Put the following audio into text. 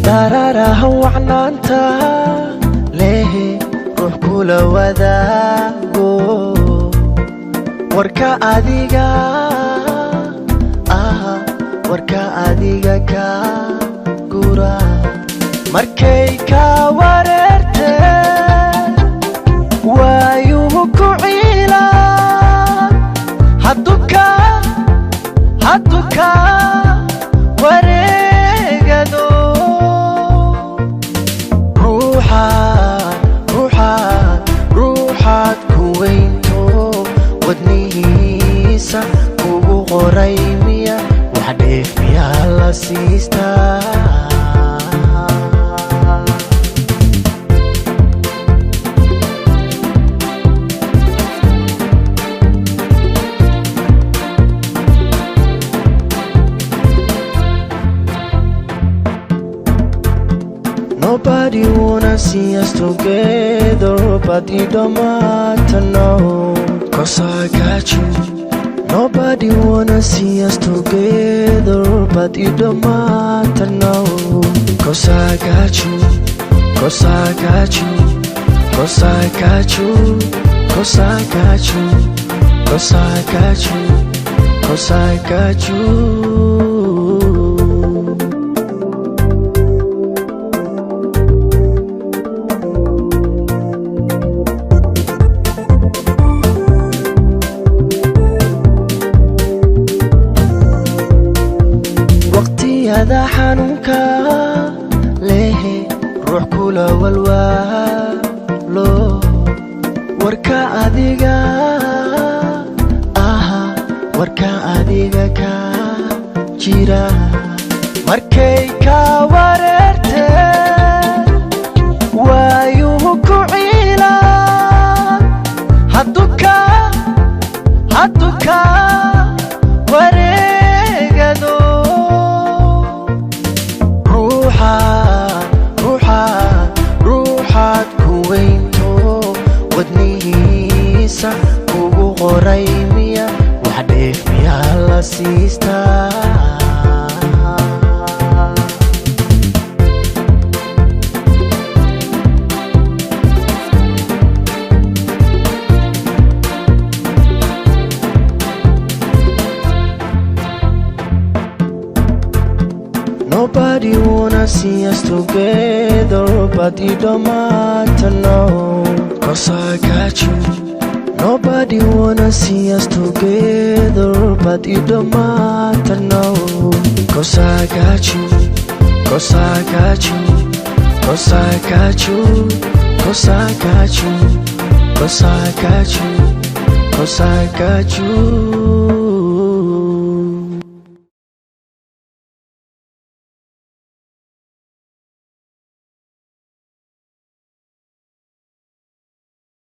dararaha wacnaanta leh ruux kula wadaago warka adiga ka gura markay ka wareerte waayuhu ku ciila hadduka wareegado ruuxaad ku weynto wadnihiisa ugu qoray miya wax dheef miyaa la siistaa Nobody wanna see us together, but it don't matter now, 'cause I got you. Nobody wanna see us together, but it don't matter now, 'cause I got you, 'cause I got you, 'cause I got you, 'cause I got you, 'cause I got you, 'cause I got you. waqtiyada xanuunka leh ruux kula walwaalo warka adiga ka jira markay ka wareerte waayuhu ku ciila hadduka wareegado ruuxaad ku weynto wadnihiisa ugu qoray miya wax dheef miyaa la siistaa Nobody wanna see us together, but it don't matter now, 'cause I got you. Nobody wanna see us together, but it don't matter now, 'cause I got you, 'cause I got you, 'cause I got you, 'cause I got you, 'cause I got you, 'cause I got you.